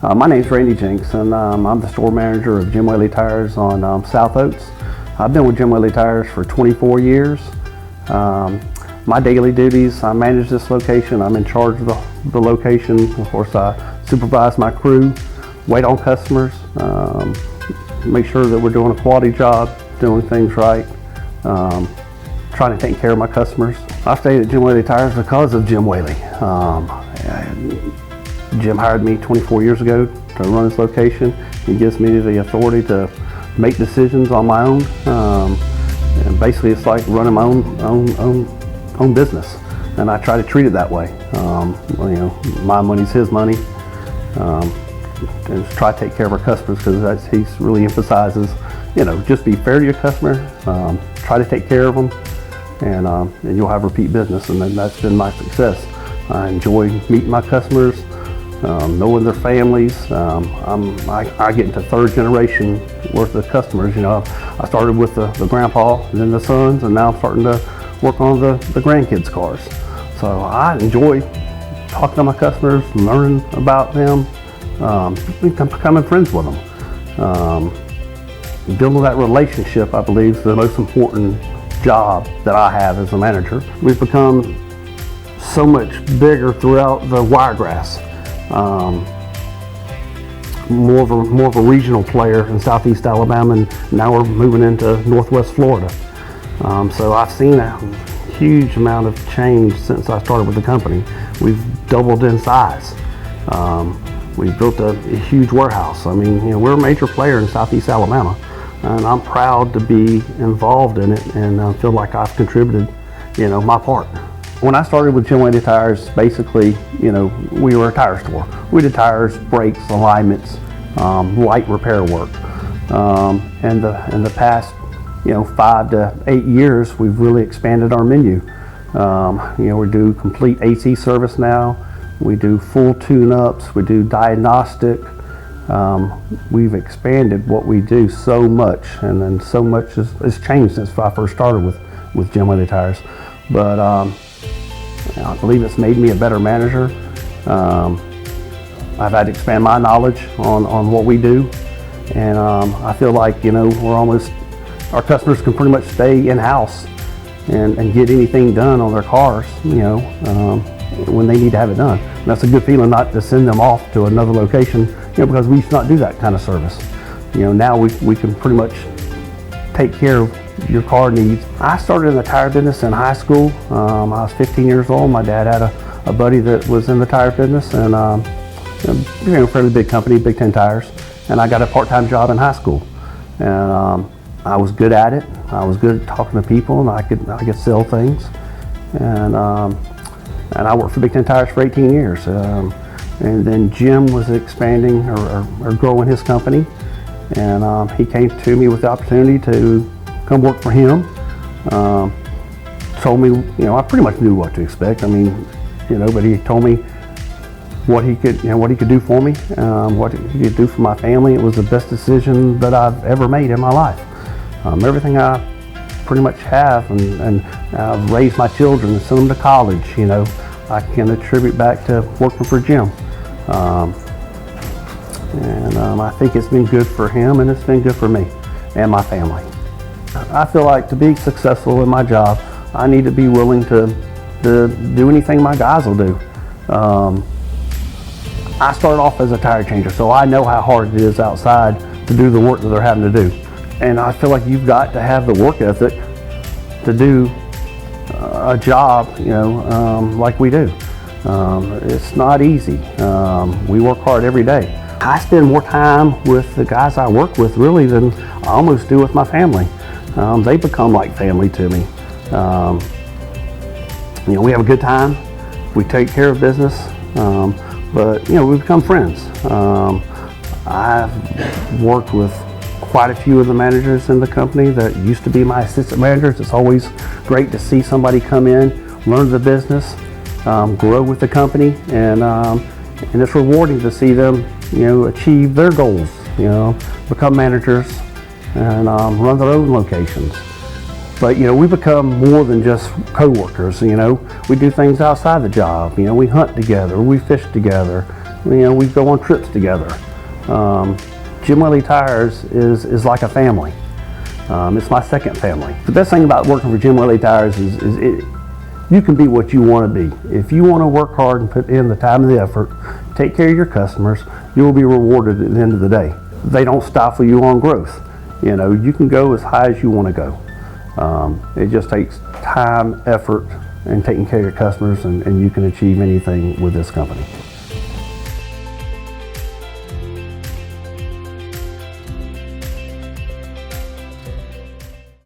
My name's Randy Jenks, and I'm the store manager of Jim Whaley Tires on South Oaks. I've been with Jim Whaley Tires for 24 years. My daily duties, I manage this location. I'm in charge of the location. Of course, I supervise my crew, wait on customers, make sure that we're doing a quality job, doing things right, trying to take care of my customers. I stayed at Jim Whaley Tires because of Jim Whaley. Jim hired me 24 years ago to run this location. He gives me the authority to make decisions on my own. And basically it's like running my own business. And I try to treat it that way. My money's his money. And try to take care of our customers, because he really emphasizes, just be fair to your customer, try to take care of them, and you'll have repeat business. And that's been my success. I enjoy meeting my customers, knowing their families. I get into third generation worth of customers. I started with the grandpa, and then the sons, and now I'm starting to work on the grandkids' cars. So I enjoy talking to my customers, learning about them, becoming friends with them. Building that relationship, I believe, is the most important job that I have as a manager. We've become so much bigger throughout the wiregrass. More of a regional player in Southeast Alabama, and now we're moving into Northwest Florida. So I've seen a huge amount of change since I started with the company. We've doubled in size. We've built a huge warehouse. We're a major player in Southeast Alabama, and I'm proud to be involved in it, and feel like I've contributed, my part. When I started with Jim Whaley Tires, basically, we were a tire store. We did tires, brakes, alignments, light repair work. And in the past, 5 to 8 years, we've really expanded our menu. We do complete AC service now. We do full tune-ups. We do diagnostic. We've expanded what we do so much, and then so much has changed since I first started with Jim Whaley Tires. But I believe it's made me a better manager. I've had to expand my knowledge on what we do, and I feel like our customers can pretty much stay in-house and get anything done on their cars, when they need to have it done. And that's a good feeling, not to send them off to another location, because we used to not do that kind of service. Now we can pretty much take care of your car needs. I started in the tire business in high school. I was 15 years old. My dad had a buddy that was in the tire business, and a fairly big company, Big Ten Tires, and I got a part-time job in high school. And I was good at it. I was good at talking to people, and I could sell things. And I worked for Big Ten Tires for 18 years. And then Jim was expanding or growing his company, and he came to me with the opportunity to come work for him. Told me, I pretty much knew what to expect. But he told me what he could do for me, what he could do for my family. It was the best decision that I've ever made in my life. Everything I pretty much have, and I've raised my children and sent them to college, I can attribute back to working for Jim. I think it's been good for him, and it's been good for me and my family. I feel like to be successful in my job, I need to be willing to do anything my guys will do. I started off as a tire changer, so I know how hard it is outside to do the work that they're having to do. And I feel like you've got to have the work ethic to do a job, like we do. It's not easy. We work hard every day. I spend more time with the guys I work with, really, than I almost do with my family. They become like family to me. We have a good time. We take care of business, but we become friends. I've worked with quite a few of the managers in the company that used to be my assistant managers. It's always great to see somebody come in, learn the business, grow with the company, and it's rewarding to see them, achieve their goals, become managers and run their own locations. But we become more than just coworkers. We do things outside the job. We hunt together, we fish together, We go on trips together. Jim Whaley Tires is like a family. It's my second family. The best thing about working for Jim Whaley Tires is you can be what you want to be. If you want to work hard and put in the time and the effort, take care of your customers, you will be rewarded at the end of the day. They don't stifle you on growth. You can go as high as you want to go. It just takes time, effort, and taking care of your customers, and you can achieve anything with this company.